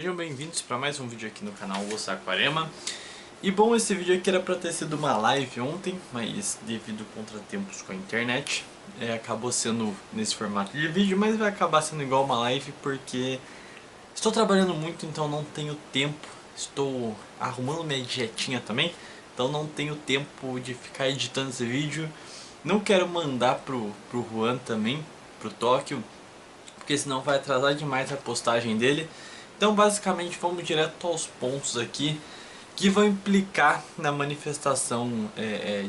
Sejam bem-vindos para mais um vídeo aqui no canal Saquarema. E bom, esse vídeo aqui era para ter sido uma live ontem, mas devido a contratempos com a internet, acabou sendo nesse formato de vídeo, mas vai acabar sendo igual uma live porque estou trabalhando muito, então não tenho tempo. Estou arrumando minha dietinha também, então não tenho tempo de ficar editando esse vídeo. Não quero mandar pro Juan também, pro Tóquio, porque senão vai atrasar demais a postagem dele. Então basicamente vamos direto aos pontos aqui que vão implicar na manifestação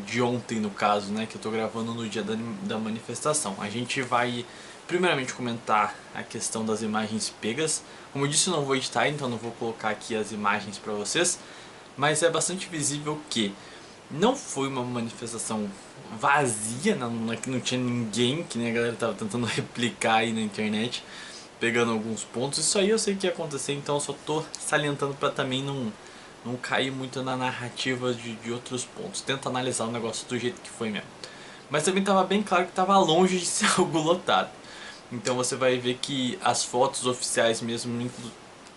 de ontem, no caso, né, que eu estou gravando no dia da manifestação. A gente vai primeiramente comentar a questão das imagens pegas. Como eu disse, eu não vou editar, então não vou colocar aqui as imagens para vocês, mas é bastante visível que não foi uma manifestação vazia, não tinha ninguém, que nem a galera estava tentando replicar aí na internet, pegando alguns pontos. Isso aí eu sei que ia acontecer, então eu só tô salientando para também não cair muito na narrativa de outros pontos. Tenta analisar o negócio do jeito que foi mesmo. Mas também estava bem claro que estava longe de ser algo lotado. Então você vai ver que as fotos oficiais mesmo,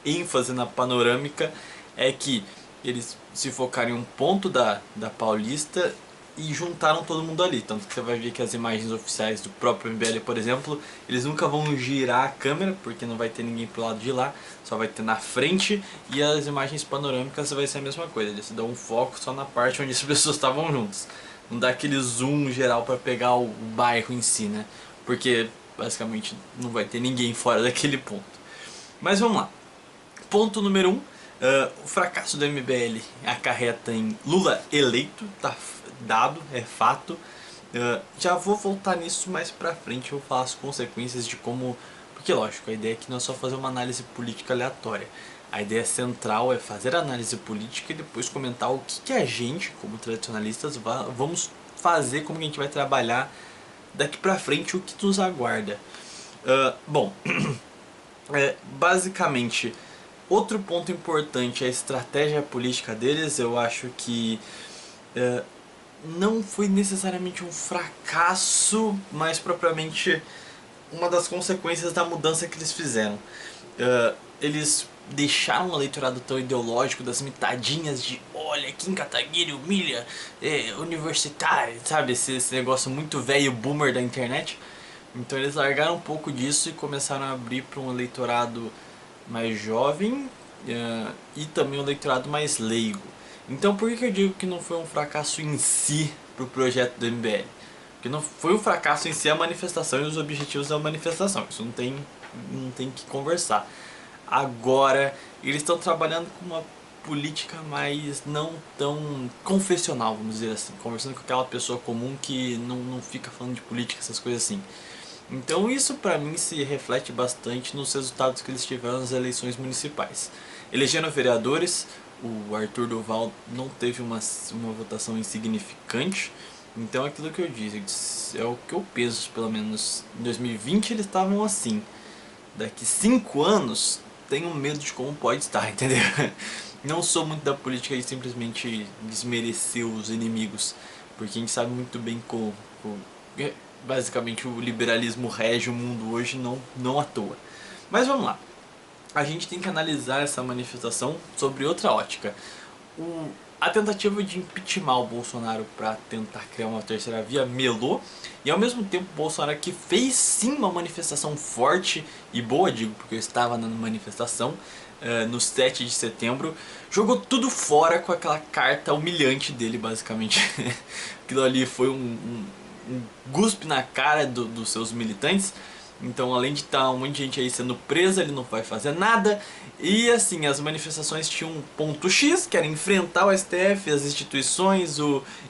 ênfase na panorâmica, é que eles se focaram em um ponto da Paulista e juntaram todo mundo ali. Tanto que você vai ver que as imagens oficiais do próprio MBL, por exemplo, eles nunca vão girar a câmera, porque não vai ter ninguém pro lado de lá, só vai ter na frente. E as imagens panorâmicas vai ser a mesma coisa, eles dão um foco só na parte onde as pessoas estavam juntas. Não dá aquele zoom geral para pegar o bairro em si, né? Porque basicamente não vai ter ninguém fora daquele ponto. Mas vamos lá. Ponto número 1. O fracasso do MBL acarreta em Lula eleito, tá dado, é fato. Já vou voltar nisso mais pra frente, eu vou falar as consequências de como... Porque lógico, a ideia aqui não é só fazer uma análise política aleatória. A ideia central é fazer a análise política e depois comentar o que a gente, como tradicionalistas, vamos fazer, como que a gente vai trabalhar daqui pra frente, o que nos aguarda. Bom, basicamente... Outro ponto importante é a estratégia política deles. Eu acho que não foi necessariamente um fracasso, mas propriamente uma das consequências da mudança que eles fizeram. Eles deixaram o eleitorado tão ideológico das mitadinhas de olha, Kim Kataguiri humilha universitário, sabe? Esse negócio muito velho boomer da internet. Então eles largaram um pouco disso e começaram a abrir para um eleitorado mais jovem e também um eleitorado mais leigo. Então por que eu digo que não foi um fracasso em si para o projeto do MBL? Porque não foi um fracasso em si a manifestação e os objetivos da manifestação, isso não tem que conversar. Agora eles estão trabalhando com uma política mais não tão confessional, vamos dizer assim, conversando com aquela pessoa comum que não fica falando de política, essas coisas assim. Então isso pra mim se reflete bastante nos resultados que eles tiveram nas eleições municipais. Elegeram vereadores, o Arthur Duval não teve uma votação insignificante, então é aquilo que eu disse, é o que eu penso, pelo menos em 2020 eles estavam assim. Daqui 5 anos tenho medo de como pode estar, entendeu? Não sou muito da política de simplesmente desmerecer os inimigos, porque a gente sabe muito bem basicamente o liberalismo rege o mundo hoje, não à toa. Mas vamos lá. A gente tem que analisar essa manifestação sobre outra ótica. A tentativa de impeachment o Bolsonaro para tentar criar uma terceira via melou, e ao mesmo tempo o Bolsonaro, que fez sim uma manifestação forte e boa, digo porque eu estava na manifestação no 7 de setembro, jogou tudo fora com aquela carta humilhante dele, basicamente. Aquilo ali foi um guspe na cara dos seus militantes. Então, além de estar um monte de gente aí sendo presa, ele não vai fazer nada. E assim, as manifestações tinham um ponto X, que era enfrentar o STF, as instituições,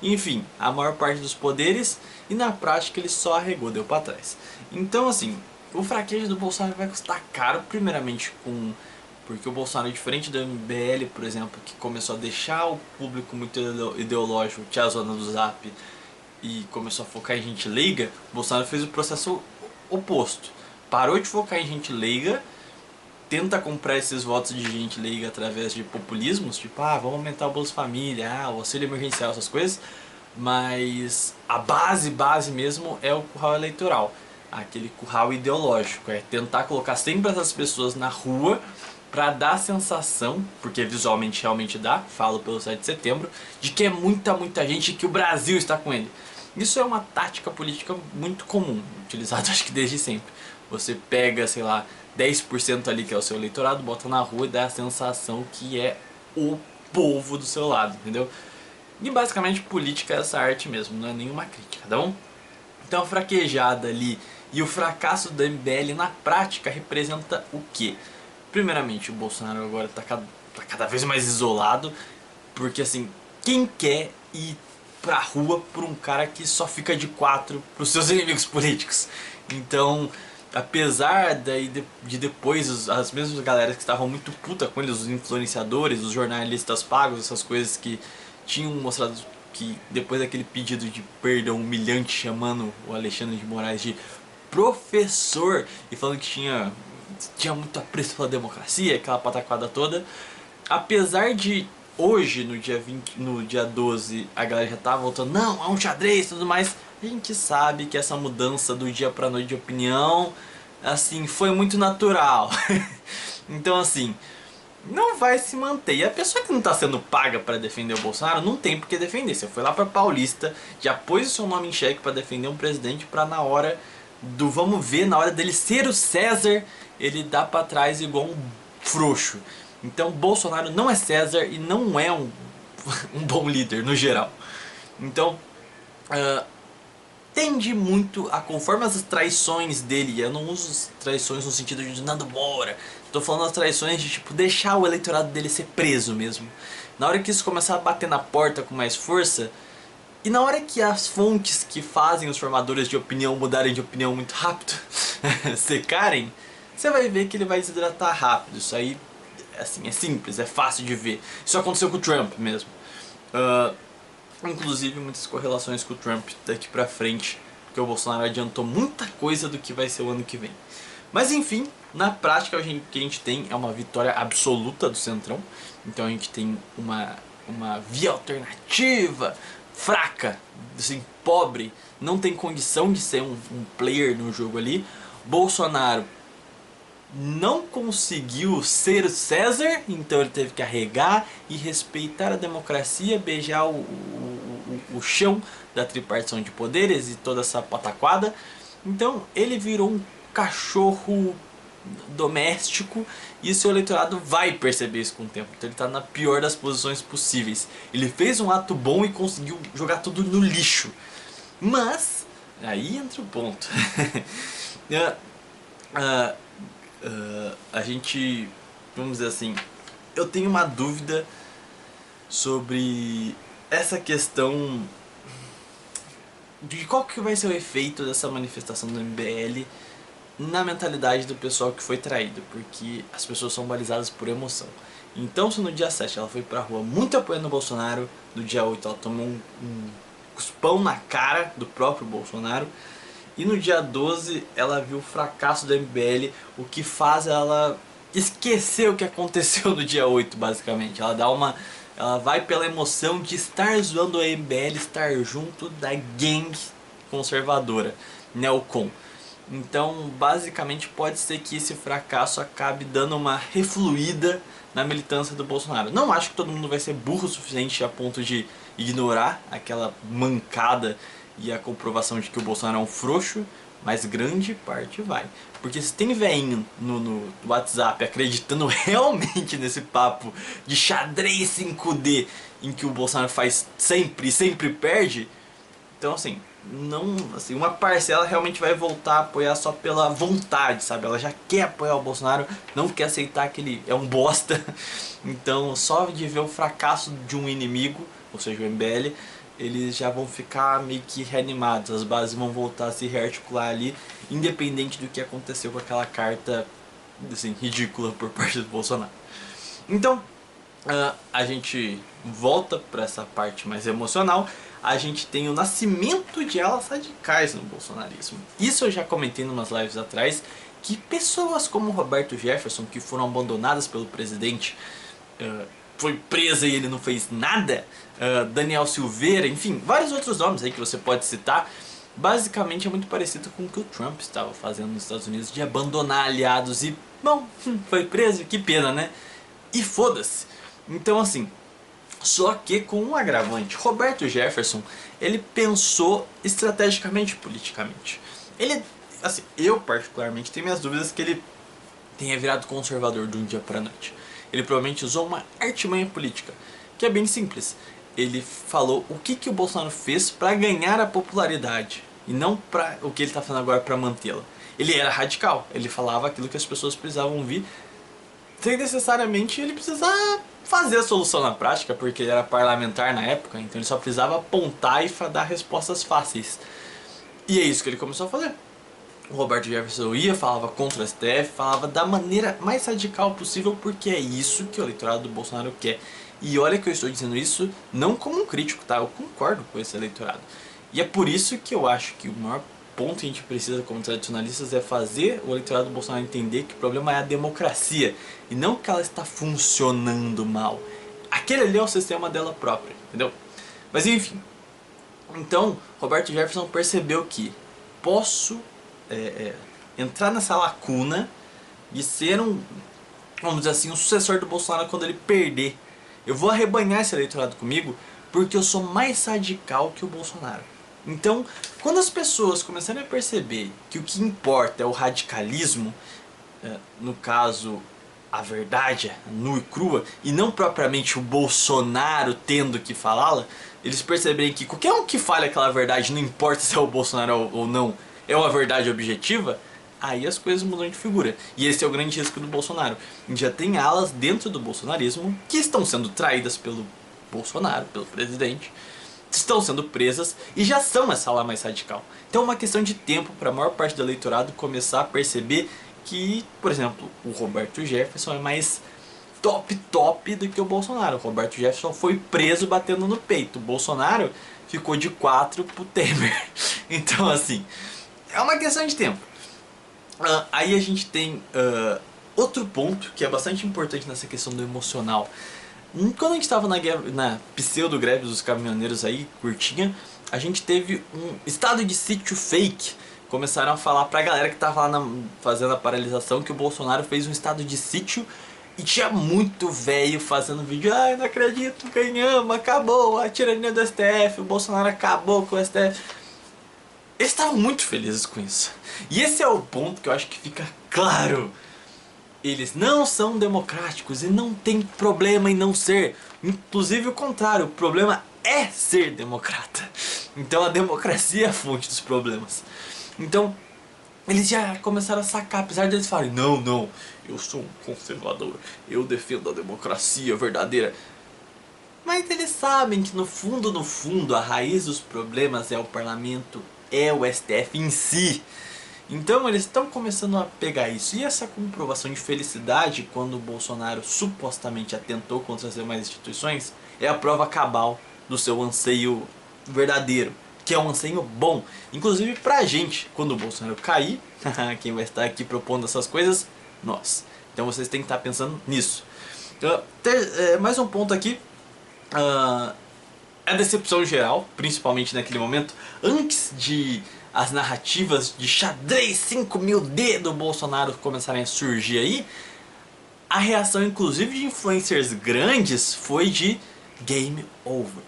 enfim, a maior parte dos poderes. E na prática ele só arregou, deu pra trás. Então assim, o fraquejo do Bolsonaro vai custar caro, primeiramente porque o Bolsonaro, diferente do MBL, por exemplo, que começou a deixar o público muito ideológico, tinha a zona do Zap, e começou a focar em gente leiga, o Bolsonaro fez o processo oposto. Parou de focar em gente leiga, tenta comprar esses votos de gente leiga através de populismos, tipo, vamos aumentar o Bolsa Família, o auxílio emergencial, essas coisas, mas a base mesmo é o curral eleitoral, aquele curral ideológico, é tentar colocar sempre essas pessoas na rua pra dar a sensação, porque visualmente realmente dá, falo pelo 7 de setembro, de que é muita gente e que o Brasil está com ele. Isso é uma tática política muito comum, utilizada acho que desde sempre. Você pega, sei lá, 10% ali que é o seu eleitorado, bota na rua e dá a sensação que é o povo do seu lado, entendeu? E basicamente política é essa arte mesmo, não é nenhuma crítica, tá bom? Então a fraquejada ali e o fracasso do MBL na prática representa o quê? Primeiramente, o Bolsonaro agora tá cada vez mais isolado, porque assim, quem quer ir pra rua por um cara que só fica de 4 pros seus inimigos políticos? Então, apesar de depois as mesmas galeras que estavam muito puta com eles, os influenciadores, os jornalistas pagos, essas coisas que tinham mostrado que depois daquele pedido de perdão humilhante chamando o Alexandre de Moraes de professor e falando que tinha muito apreço pela democracia, aquela pataquada toda, apesar de hoje, no dia 12, a galera já tá voltando, não, é um xadrez e tudo mais, a gente sabe que essa mudança do dia pra noite de opinião, assim, foi muito natural. Então assim, não vai se manter. E a pessoa que não tá sendo paga pra defender o Bolsonaro não tem por que defender. Você foi lá pra Paulista, já pôs o seu nome em xeque pra defender um presidente pra na hora do vamos ver, na hora dele ser o César, ele dá pra trás igual um frouxo. Então Bolsonaro não é César e não é um bom líder no geral. Então tende muito a, conforme as traições dele, eu não uso traições no sentido de Nando Moura, tô falando as traições de tipo deixar o eleitorado dele ser preso mesmo. Na hora que isso começar a bater na porta com mais força, e na hora que as fontes que fazem os formadores de opinião mudarem de opinião muito rápido, secarem, você vai ver que ele vai desidratar rápido. Isso aí, assim, é simples, é fácil de ver. Isso aconteceu com o Trump mesmo. Inclusive muitas correlações com o Trump daqui pra frente, porque o Bolsonaro adiantou muita coisa do que vai ser o ano que vem. Mas enfim, na prática o que a gente tem é uma vitória absoluta do Centrão. Então a gente tem uma via alternativa, fraca, assim, pobre, não tem condição de ser um player no jogo ali. Bolsonaro não conseguiu ser César, então ele teve que arregar e respeitar a democracia, beijar o chão da tripartição de poderes e toda essa pataquada. Então ele virou um cachorro doméstico e o seu eleitorado vai perceber isso com o tempo. Então ele está na pior das posições possíveis. Ele fez um ato bom e conseguiu jogar tudo no lixo. Mas, aí entra o ponto. A gente, vamos dizer assim, eu tenho uma dúvida sobre essa questão de qual que vai ser o efeito dessa manifestação do MBL na mentalidade do pessoal que foi traído, porque as pessoas são balizadas por emoção. Então se no dia 7 ela foi pra rua muito apoiando o Bolsonaro, no dia 8 ela tomou um cuspão na cara do próprio Bolsonaro, e no dia 12 ela viu o fracasso do MBL, o que faz ela esquecer o que aconteceu no dia 8 basicamente. Ela vai pela emoção de estar zoando o MBL, estar junto da gangue conservadora, Neocon. Então, basicamente, pode ser que esse fracasso acabe dando uma refluída na militância do Bolsonaro. Não acho que todo mundo vai ser burro o suficiente a ponto de ignorar aquela mancada e a comprovação de que o Bolsonaro é um frouxo, mas grande parte vai. Porque se tem veinho no WhatsApp acreditando realmente nesse papo de xadrez 5D em que o Bolsonaro faz sempre e sempre perde, então assim, não, assim, uma parcela realmente vai voltar a apoiar só pela vontade, sabe? Ela já quer apoiar o Bolsonaro, não quer aceitar que ele é um bosta. Então, só de ver o fracasso de um inimigo, ou seja, o MBL, eles já vão ficar meio que reanimados. As bases vão voltar a se rearticular ali, independente do que aconteceu com aquela carta, assim, ridícula por parte do Bolsonaro. Então, a gente volta para essa parte mais emocional. A gente tem o nascimento de alas radicais no bolsonarismo. Isso eu já comentei em umas lives atrás, que pessoas como Roberto Jefferson, que foram abandonadas pelo presidente, foi presa e ele não fez nada, Daniel Silveira, enfim, vários outros nomes aí que você pode citar, basicamente é muito parecido com o que o Trump estava fazendo nos Estados Unidos, de abandonar aliados e, bom, foi preso, que pena, né? E foda-se. Então assim, só que com um agravante, Roberto Jefferson, ele pensou estrategicamente politicamente. Ele, assim, eu particularmente tenho minhas dúvidas que ele tenha virado conservador de um dia para noite. Ele provavelmente usou uma artimanha política, que é bem simples. Ele falou o que o Bolsonaro fez para ganhar a popularidade e não para o que ele está fazendo agora para mantê-la. Ele era radical, ele falava aquilo que as pessoas precisavam ouvir, sem necessariamente ele precisar fazer a solução na prática, porque ele era parlamentar na época, então ele só precisava apontar e dar respostas fáceis. E é isso que ele começou a fazer. O Roberto Jefferson ia, falava contra o STF, falava da maneira mais radical possível, porque é isso que o eleitorado do Bolsonaro quer. E olha que eu estou dizendo isso não como um crítico, tá? Eu concordo com esse eleitorado. E é por isso que eu acho que o maior ponto que a gente precisa como tradicionalistas é fazer o eleitorado do Bolsonaro entender que o problema é a democracia e não que ela está funcionando mal. Aquele ali é o sistema dela própria, entendeu? Mas enfim, então Roberto Jefferson percebeu que posso entrar nessa lacuna de ser vamos dizer assim, um sucessor do Bolsonaro quando ele perder. Eu vou arrebanhar esse eleitorado comigo porque eu sou mais radical que o Bolsonaro. Então, quando as pessoas começarem a perceber que o que importa é o radicalismo, no caso, a verdade nua e crua, e não propriamente o Bolsonaro tendo que falá-la, eles perceberem que qualquer um que fale aquela verdade, não importa se é o Bolsonaro ou não, é uma verdade objetiva, aí as coisas mudam de figura. E esse é o grande risco do Bolsonaro. Já tem alas dentro do bolsonarismo que estão sendo traídas pelo Bolsonaro, pelo presidente, estão sendo presas e já são essa ala mais radical. Então é uma questão de tempo para a maior parte do eleitorado começar a perceber que, por exemplo, o Roberto Jefferson é mais top do que o Bolsonaro. O Roberto Jefferson foi preso batendo no peito. O Bolsonaro ficou de 4 pro Temer. Então assim, é uma questão de tempo. Aí a gente tem outro ponto que é bastante importante nessa questão do emocional. Quando a gente estava na pseudo-greve dos caminhoneiros aí, curtinha, a gente teve um estado de sítio fake. Começaram a falar pra galera que tava lá fazendo a paralisação que o Bolsonaro fez um estado de sítio e tinha muito velho fazendo vídeo. Ai, não acredito, ganhamos, acabou a tirania do STF, o Bolsonaro acabou com o STF. Eles estavam muito felizes com isso. E esse é o ponto que eu acho que fica claro. Eles não são democráticos e não tem problema em não ser. Inclusive o contrário, o problema é ser democrata. Então a democracia é a fonte dos problemas. Então eles já começaram a sacar, apesar deles falarem, não, eu sou um conservador, eu defendo a democracia verdadeira. Mas eles sabem que no fundo, a raiz dos problemas é o parlamento, é o STF em si. Então eles estão começando a pegar isso. E essa comprovação de felicidade quando o Bolsonaro supostamente atentou contra as demais instituições é a prova cabal do seu anseio verdadeiro, que é um anseio bom. Inclusive pra gente, quando o Bolsonaro cair, quem vai estar aqui propondo essas coisas? Nós. Então vocês têm que estar pensando nisso. Mais um ponto aqui. A decepção geral, principalmente naquele momento, antes de as narrativas de xadrez 5000D do Bolsonaro começarem a surgir aí, a reação inclusive de influencers grandes foi de game over.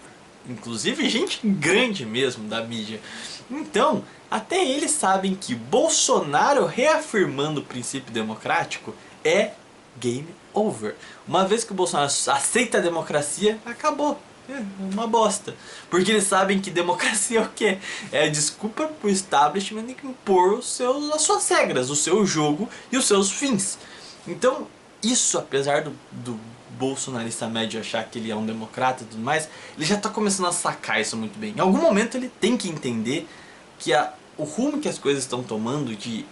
Inclusive gente grande mesmo da mídia. Então, até eles sabem que Bolsonaro reafirmando o princípio democrático é game over. Uma vez que o Bolsonaro aceita a democracia, acabou. É uma bosta. Porque eles sabem que democracia é o quê? É a desculpa pro establishment impor as suas regras, o seu jogo e os seus fins. Então, isso, apesar do bolsonarista médio achar que ele é um democrata e tudo mais, ele já está começando a sacar isso muito bem. Em algum momento ele tem que entender que o rumo que as coisas estão tomando de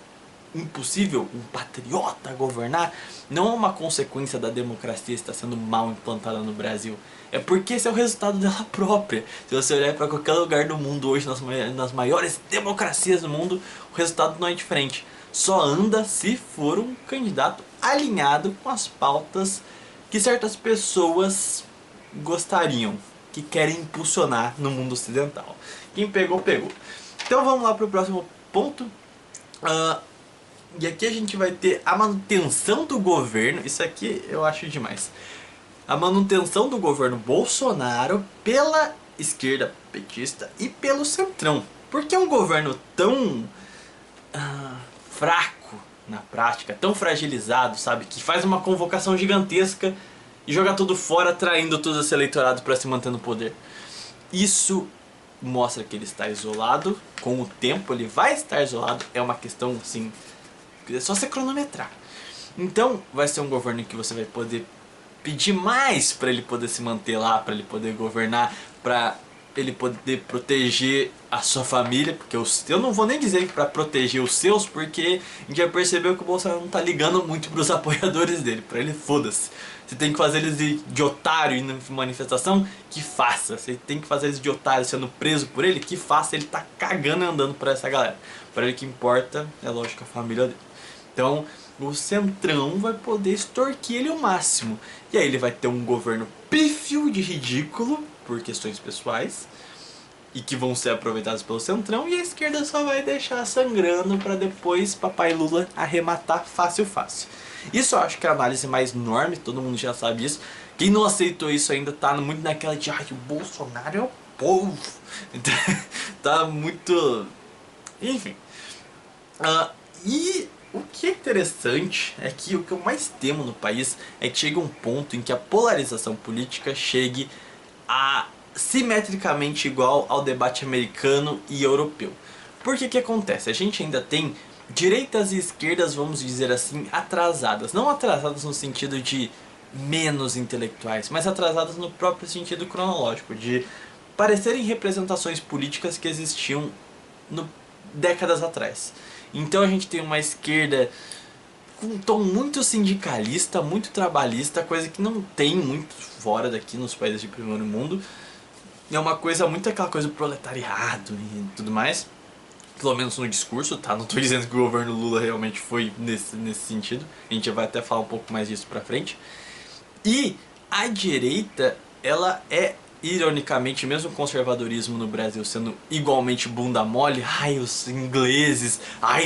impossível um patriota governar não é uma consequência da democracia estar sendo mal implantada no Brasil. É porque esse é o resultado dela própria. Se você olhar para qualquer lugar do mundo hoje, nas maiores democracias do mundo, o resultado não é diferente. Só anda se for um candidato alinhado com as pautas que certas pessoas gostariam, que querem impulsionar no mundo ocidental. Quem pegou, pegou. Então vamos lá para o próximo ponto. E aqui a gente vai ter a manutenção do governo. Isso aqui eu acho demais. A manutenção do governo Bolsonaro pela esquerda petista e pelo centrão. Por que um governo tão fraco na prática, tão fragilizado, sabe? Que faz uma convocação gigantesca e joga tudo fora, traindo todo esse eleitorado para se manter no poder. Isso mostra que ele está isolado. Com o tempo ele vai estar isolado. É uma questão assim, é só você cronometrar. Então vai ser um governo que você vai poder pedir mais para ele poder se manter lá, para ele poder governar, para ele poder proteger a sua família, porque eu não vou nem dizer para proteger os seus, porque a gente já percebeu que o Bolsonaro não tá ligando muito pros apoiadores dele, para ele foda-se. Você tem que fazer eles de otário em manifestação, que faça. Você tem que fazer eles de otário sendo preso por ele, que faça. Ele tá cagando e andando pra essa galera. Para ele o que importa é, lógico, a família dele. Então o centrão vai poder extorquir ele ao máximo. E aí ele vai ter um governo pífio de ridículo por questões pessoais e que vão ser aproveitados pelo centrão, e a esquerda só vai deixar sangrando para depois papai Lula arrematar fácil. Isso eu acho que é a análise mais norme, todo mundo já sabe isso. Quem não aceitou isso ainda tá muito naquela de o Bolsonaro é o povo. Então, tá muito... Enfim. E o que é interessante é que o que eu mais temo no país é que chega um ponto em que a polarização política chegue a simetricamente igual ao debate americano e europeu. Porque que acontece? A gente ainda tem direitas e esquerdas, vamos dizer assim, atrasadas. Não atrasadas no sentido de menos intelectuais, mas atrasadas no próprio sentido cronológico, de parecerem representações políticas que existiam décadas atrás. Então a gente tem uma esquerda com um tom muito sindicalista, muito trabalhista, coisa que não tem muito fora daqui nos países de primeiro mundo. É uma coisa muito aquela coisa do proletariado e tudo mais. Pelo menos no discurso, tá? Não tô dizendo que o governo Lula realmente foi nesse sentido. A gente vai até falar um pouco mais disso pra frente. E a direita, ela é, ironicamente, mesmo o conservadorismo no Brasil sendo igualmente bunda mole, os ingleses,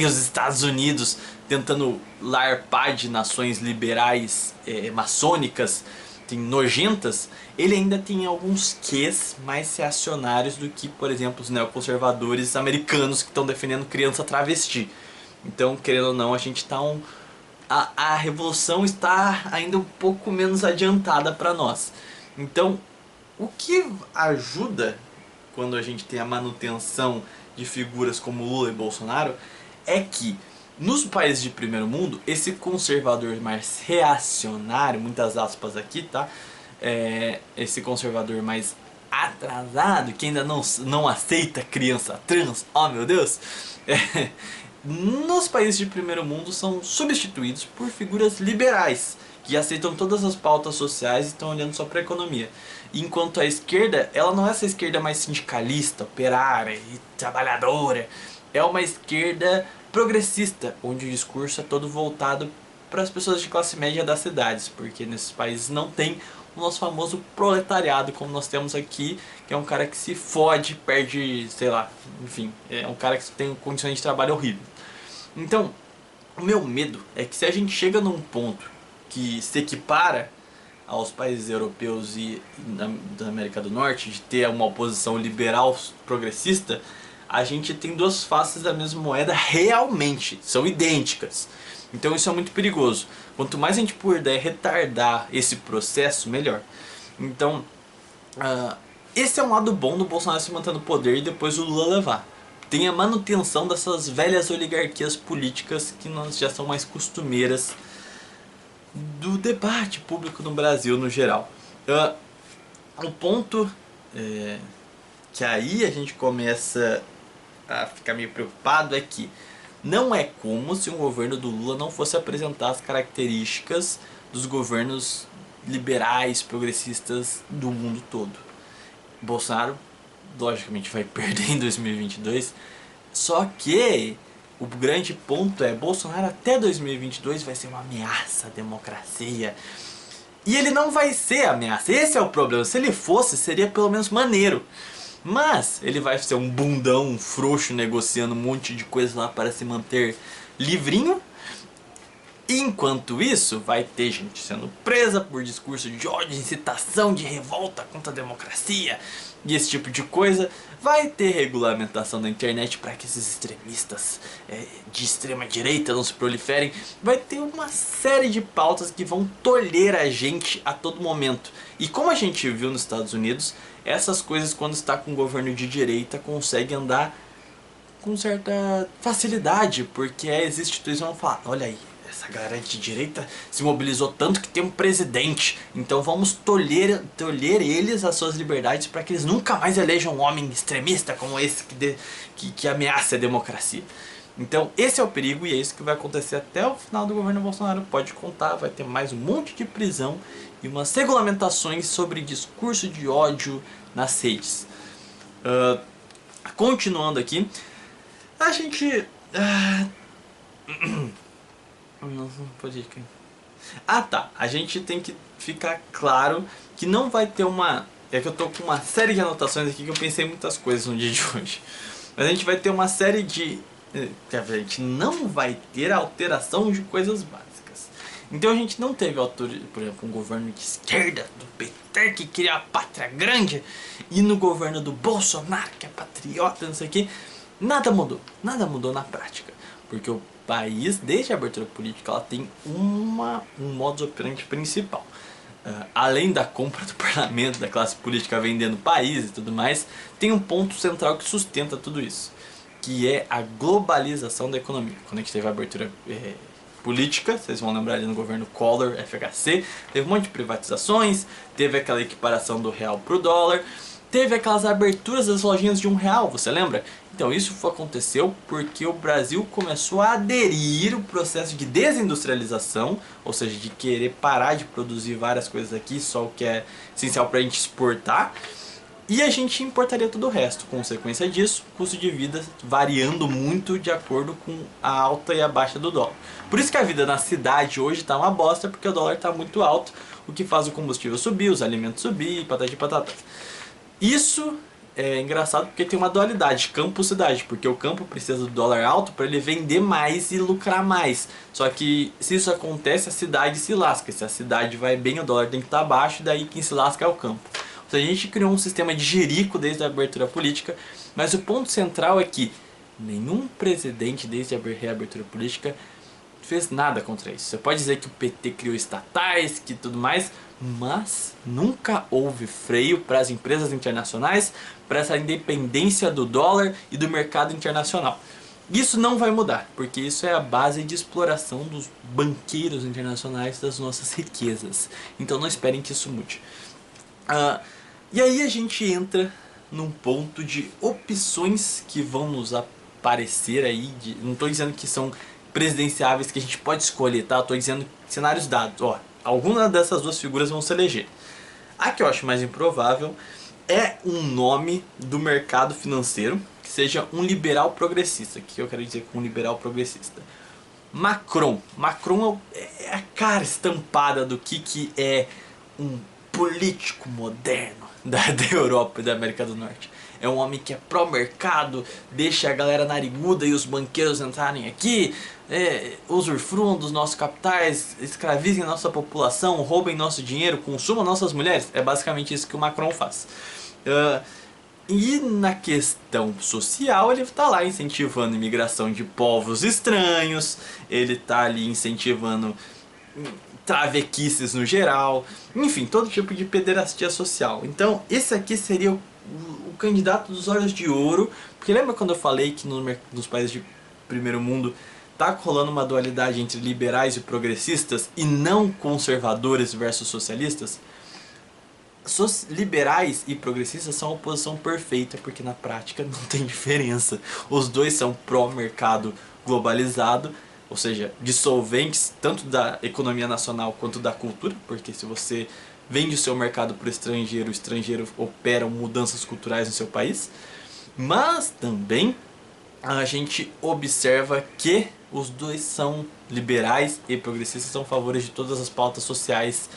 os Estados Unidos tentando larpar de nações liberais maçônicas, nojentas, ele ainda tem alguns quês mais reacionários do que, por exemplo, os neoconservadores americanos que estão defendendo criança travesti. Então, querendo ou não, a gente tá a revolução está ainda um pouco menos adiantada para nós. Então, o que ajuda quando a gente tem a manutenção de figuras como Lula e Bolsonaro é que nos países de primeiro mundo, esse conservador mais reacionário, muitas aspas aqui, tá? Esse conservador mais atrasado, que ainda não aceita criança trans, oh meu Deus! Nos países de primeiro mundo são substituídos por figuras liberais, que aceitam todas as pautas sociais e estão olhando só para a economia. Enquanto a esquerda, ela não é essa esquerda mais sindicalista, operária e trabalhadora. É uma esquerda progressista, onde o discurso é todo voltado para as pessoas de classe média das cidades, porque nesses países não tem o nosso famoso proletariado como nós temos aqui, que é um cara que se fode, perde, sei lá, enfim, é um cara que tem condições de trabalho horríveis. Então, o meu medo é que se a gente chega num ponto que se equipara aos países europeus e da América do Norte, de ter uma oposição liberal progressista, a gente tem duas faces da mesma moeda realmente, são idênticas. Então isso é muito perigoso. Quanto mais a gente puder retardar esse processo, melhor. Então, esse é um lado bom do Bolsonaro se manter no poder e depois o Lula levar. Tem a manutenção dessas velhas oligarquias políticas que já são mais costumeiras do debate público no Brasil no geral. O ponto que aí a gente começa a ficar meio preocupado é que não é como se um governo do Lula não fosse apresentar as características dos governos liberais, progressistas do mundo todo. Bolsonaro, logicamente, vai perder em 2022, só que o grande ponto é Bolsonaro até 2022 vai ser uma ameaça à democracia. E ele não vai ser ameaça, esse é o problema. Se ele fosse, seria pelo menos maneiro. Mas ele vai ser um bundão, um frouxo, negociando um monte de coisa lá para se manter livrinho. Enquanto isso, vai ter gente sendo presa por discurso de ódio, incitação de revolta contra a democracia e esse tipo de coisa. Vai ter regulamentação da internet para que esses extremistas de extrema direita não se proliferem. Vai ter uma série de pautas que vão tolher a gente a todo momento. E como a gente viu nos Estados Unidos, essas coisas, quando está com um governo de direita, conseguem andar com certa facilidade, porque as instituições vão falar: olha aí, essa galera de direita se mobilizou tanto que tem um presidente, então vamos tolher eles as suas liberdades para que eles nunca mais elejam um homem extremista como esse que ameaça a democracia. Então esse é o perigo e é isso que vai acontecer até o final do governo Bolsonaro. Pode contar, vai ter mais um monte de prisão e umas regulamentações sobre discurso de ódio nas redes. Continuando aqui, a gente... Não pode ir. Tá. A gente tem que ficar claro que não vai ter uma... É que eu tô com uma série de anotações aqui que eu pensei em muitas coisas no dia de hoje. Mas a gente vai ter uma série de... A gente não vai ter alteração de coisas básicas. Então a gente não teve, por exemplo, um governo de esquerda, do PT, que queria a pátria grande, e no governo do Bolsonaro, que é patriota, não sei o que. Nada mudou na prática. Porque o país, desde a abertura política, ela tem um modus operandi principal. Além da compra do parlamento, da classe política vendendo país e tudo mais, tem um ponto central que sustenta tudo isso, que é a globalização da economia. Quando a gente teve a abertura política, vocês vão lembrar ali no governo Collor, FHC, teve um monte de privatizações, teve aquela equiparação do real pro dólar, teve aquelas aberturas das lojinhas de R$1, você lembra? Então isso aconteceu porque o Brasil começou a aderir ao processo de desindustrialização, ou seja, de querer parar de produzir várias coisas aqui, só o que é essencial para a gente exportar, e a gente importaria todo o resto. Consequência disso, custo de vida variando muito de acordo com a alta e a baixa do dólar. Por isso que a vida na cidade hoje está uma bosta, porque o dólar está muito alto, o que faz o combustível subir, os alimentos subir, patati patatá. Isso é engraçado porque tem uma dualidade, campo-cidade, porque o campo precisa do dólar alto para ele vender mais e lucrar mais. Só que se isso acontece, a cidade se lasca. Se a cidade vai bem, o dólar tem que estar baixo, e daí quem se lasca é o campo. Então a gente criou um sistema de jirico desde a abertura política, mas o ponto central é que nenhum presidente desde a reabertura política fez nada contra isso. Você pode dizer que o PT criou estatais, que tudo mais, mas nunca houve freio para as empresas internacionais, para essa independência do dólar e do mercado internacional. Isso não vai mudar, porque isso é a base de exploração dos banqueiros internacionais das nossas riquezas. Então não esperem que isso mude. E aí a gente entra num ponto de opções que vão nos aparecer aí. Não estou dizendo que são presidenciáveis que a gente pode escolher, tá? Estou dizendo cenários dados. Alguma dessas duas figuras vão se eleger. A que eu acho mais improvável é um nome do mercado financeiro que seja um liberal progressista. O que eu quero dizer com um liberal progressista? Macron. Macron é a cara estampada do que é um político moderno da Europa e da América do Norte. É um homem que é pró-mercado, deixa a galera nariguda e os banqueiros entrarem aqui, usufruam dos nossos capitais, escravizem a nossa população, roubem nosso dinheiro, consumam nossas mulheres. É basicamente isso que o Macron faz. E na questão social, ele está lá incentivando a imigração de povos estranhos, ele está ali incentivando travequices no geral, enfim, todo tipo de pederastia social. Então esse aqui seria o candidato dos olhos de ouro, porque lembra quando eu falei que nos países de primeiro mundo tá rolando uma dualidade entre liberais e progressistas e não conservadores versus socialistas? Liberais e progressistas são a oposição perfeita, porque na prática não tem diferença. Os dois são pró-mercado globalizado, ou seja, dissolventes tanto da economia nacional quanto da cultura, porque se você vende o seu mercado para o estrangeiro opera mudanças culturais no seu país. Mas também a gente observa que os dois são liberais e progressistas, são a favor de todas as pautas sociais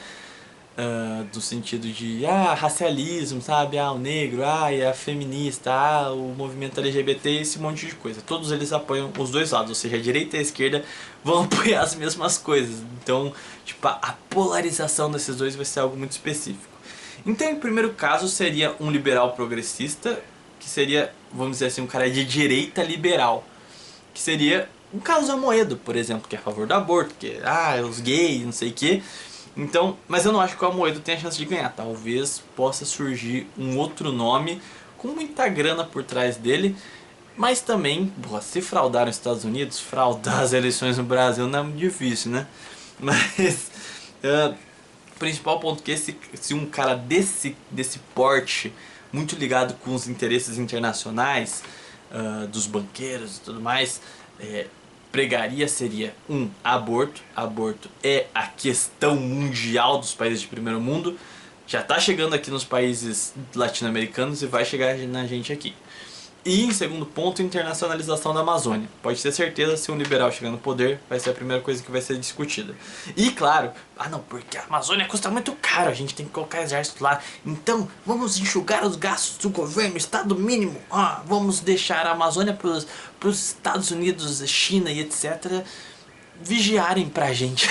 do sentido de racialismo, sabe? O negro, e a feminista, o movimento LGBT, esse monte de coisa. Todos eles apoiam os dois lados, ou seja, a direita e a esquerda vão apoiar as mesmas coisas. Então, tipo, a polarização desses dois vai ser algo muito específico. Então, em primeiro caso, seria um liberal progressista, que seria, vamos dizer assim, um cara de direita liberal, que seria um caso Amoedo, por exemplo, que é a favor do aborto, que os gays, não sei o que. Então, mas eu não acho que o Amoedo tenha chance de ganhar. Talvez possa surgir um outro nome com muita grana por trás dele. Mas também, se fraudar os Estados Unidos, fraudar as eleições no Brasil não é muito difícil, né? Mas o principal ponto é que se um cara desse porte, muito ligado com os interesses internacionais, dos banqueiros e tudo mais, pregaria seria aborto. Aborto é a questão mundial dos países de primeiro mundo. Já está chegando aqui nos países latino-americanos e vai chegar na gente aqui. E em segundo ponto, internacionalização da Amazônia. Pode ter certeza, se um liberal chegar no poder, vai ser a primeira coisa que vai ser discutida. E claro, não, porque a Amazônia custa muito caro, a gente tem que colocar exército lá. Então, vamos enxugar os gastos do governo, estado mínimo. Vamos deixar a Amazônia para os Estados Unidos, China e etc. vigiarem pra gente.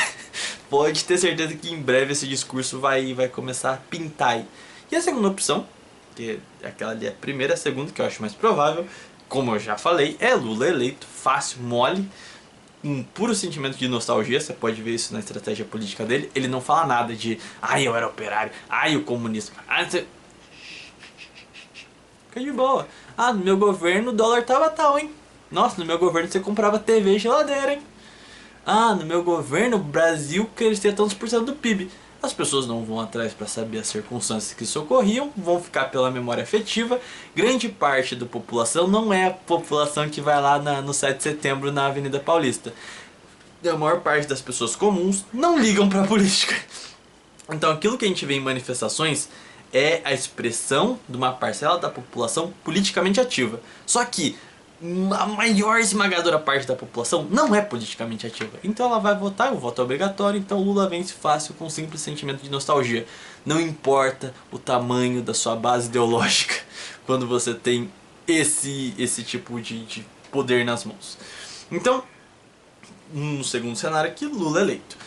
Pode ter certeza que em breve esse discurso vai começar a pintar aí. E a segunda opção, que aquela ali é a primeira, a segunda, que eu acho mais provável, como eu já falei, é Lula eleito, fácil, mole, um puro sentimento de nostalgia. Você pode ver isso na estratégia política dele. Ele não fala nada de eu era operário, o comunismo, fica de boa. No meu governo o dólar tava tal, hein. Nossa, no meu governo você comprava TV e geladeira, hein. No meu governo o Brasil crescia tantos por cento do PIB. As pessoas não vão atrás para saber as circunstâncias que socorriam, vão ficar pela memória afetiva. Grande parte da população não é a população que vai lá no 7 de setembro na Avenida Paulista. A maior parte das pessoas comuns não ligam para a política. Então aquilo que a gente vê em manifestações é a expressão de uma parcela da população politicamente ativa. Só que a maior esmagadora parte da população não é politicamente ativa. Então ela vai votar, o voto é obrigatório, então Lula vence fácil com um simples sentimento de nostalgia. Não importa o tamanho da sua base ideológica quando você tem esse tipo de poder nas mãos. Então, no segundo cenário aqui, Lula eleito.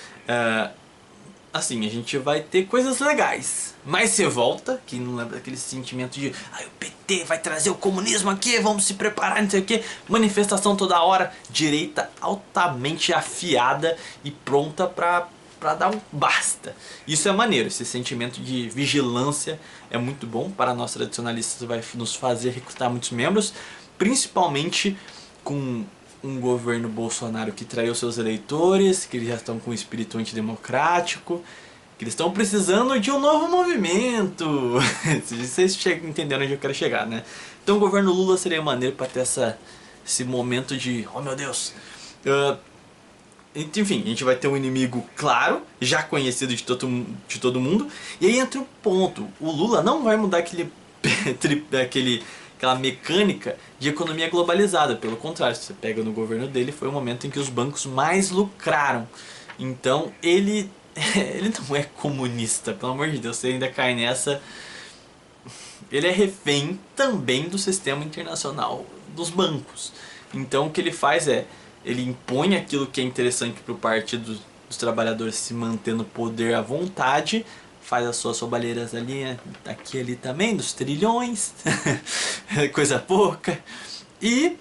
Assim, a gente vai ter coisas legais. Mas você volta, que não lembra aquele sentimento de o PT vai trazer o comunismo aqui, vamos se preparar, não sei o que. Manifestação toda hora, direita altamente afiada e pronta pra dar um basta. Isso é maneiro, esse sentimento de vigilância é muito bom. Para nós tradicionalistas vai nos fazer recrutar muitos membros, principalmente com um governo Bolsonaro que traiu seus eleitores, que eles já estão com um espírito antidemocrático, que eles estão precisando de um novo movimento. Vocês entenderam onde eu quero chegar, né? Então o governo Lula seria maneiro para ter esse momento de oh meu Deus. Enfim, a gente vai ter um inimigo claro, já conhecido de todo mundo. E aí entra um ponto, o Lula não vai mudar aquela mecânica de economia globalizada. Pelo contrário, se você pega no governo dele, foi o momento em que os bancos mais lucraram. Então ele não é comunista, pelo amor de Deus, você ainda cai nessa. Ele é refém também do sistema internacional dos bancos. Então o que ele faz ele impõe aquilo que é interessante para o Partido dos Trabalhadores se manter no poder à vontade, faz as suas sobalheiras ali, aqui e ali também, dos trilhões, coisa pouca, e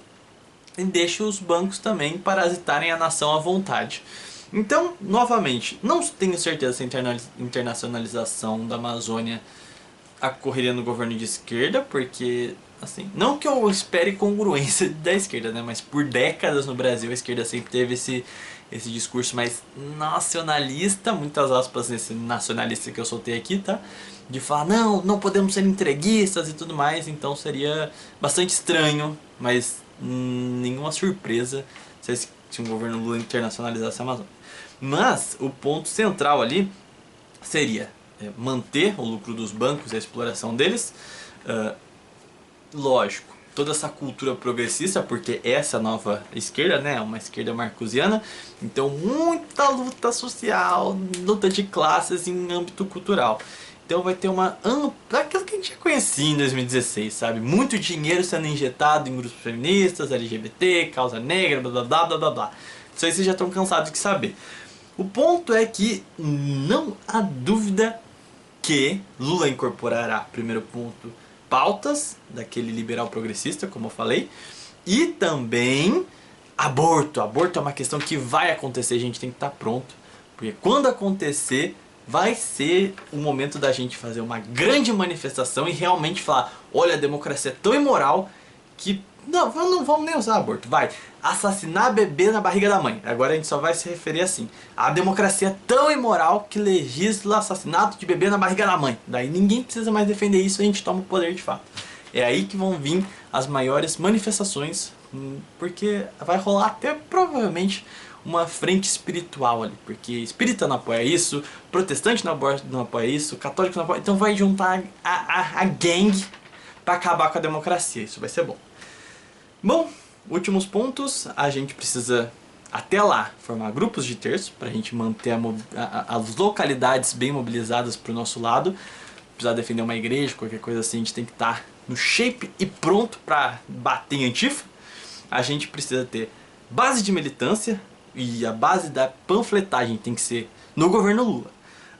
deixa os bancos também parasitarem a nação à vontade. Então, novamente, não tenho certeza se a internacionalização da Amazônia ocorreria no governo de esquerda, porque, assim, não que eu espere congruência da esquerda, né, mas por décadas no Brasil a esquerda sempre teve esse discurso mais nacionalista, muitas aspas nesse nacionalista que eu soltei aqui, tá? De falar, não podemos ser entreguistas e tudo mais, então seria bastante estranho, mas nenhuma surpresa se um governo Lula internacionalizasse a Amazônia. Mas o ponto central ali seria manter o lucro dos bancos e a exploração deles. Lógico, toda essa cultura progressista, porque essa é a nova esquerda, né? Uma esquerda marcusiana. Então muita luta social, luta de classes em âmbito cultural. Então vai ter uma ampla, aquilo que a gente já conhecia em 2016, sabe? Muito dinheiro sendo injetado em grupos feministas, LGBT, causa negra, blá blá blá blá blá blá. Isso aí vocês já estão cansados de saber. O ponto é que não há dúvida que Lula incorporará, primeiro ponto, pautas daquele liberal progressista, como eu falei, e também aborto. Aborto é uma questão que vai acontecer, a gente tem que estar pronto, porque quando acontecer, vai ser o momento da gente fazer uma grande manifestação e realmente falar, olha, a democracia é tão imoral que não vamos nem usar aborto, vai assassinar bebê na barriga da mãe. Agora a gente só vai se referir assim, a democracia é tão imoral que legisla assassinato de bebê na barriga da mãe. Daí ninguém precisa mais defender isso, a gente toma o poder de fato. É aí que vão vir as maiores manifestações, porque vai rolar até provavelmente uma frente espiritual ali, porque espírita não apoia isso, protestante não apoia isso, católico não apoia, então vai juntar a gangue para acabar com a democracia, isso vai ser bom. Bom, últimos pontos, a gente precisa até lá formar grupos de terço para a gente manter as localidades bem mobilizadas para o nosso lado. Precisar defender uma igreja, qualquer coisa assim, a gente tem que estar no shape e pronto para bater em Antifa. A gente precisa ter base de militância e a base da panfletagem tem que ser no governo Lula.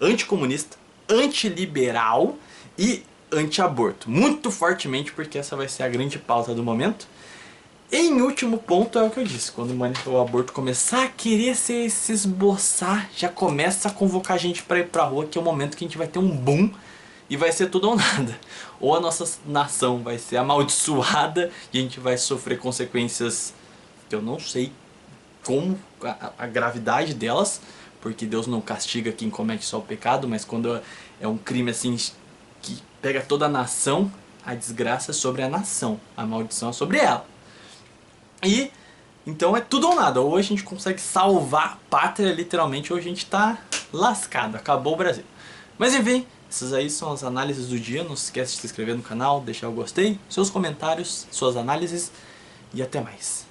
Anticomunista, antiliberal e anti-aborto. Muito fortemente, porque essa vai ser a grande pauta do momento. Em último ponto é o que eu disse, quando o aborto começar a querer se esboçar, já começa a convocar a gente para ir pra rua, que é o momento que a gente vai ter um boom e vai ser tudo ou nada. Ou a nossa nação vai ser amaldiçoada e a gente vai sofrer consequências que eu não sei como a gravidade delas, porque Deus não castiga quem comete só o pecado, mas quando é um crime assim que pega toda a nação, a desgraça é sobre a nação, a maldição é sobre ela. E então é tudo ou nada, ou a gente consegue salvar a pátria literalmente, ou a gente tá lascado, acabou o Brasil. Mas enfim, essas aí são as análises do dia, não se esquece de se inscrever no canal, deixar o gostei, seus comentários, suas análises e até mais.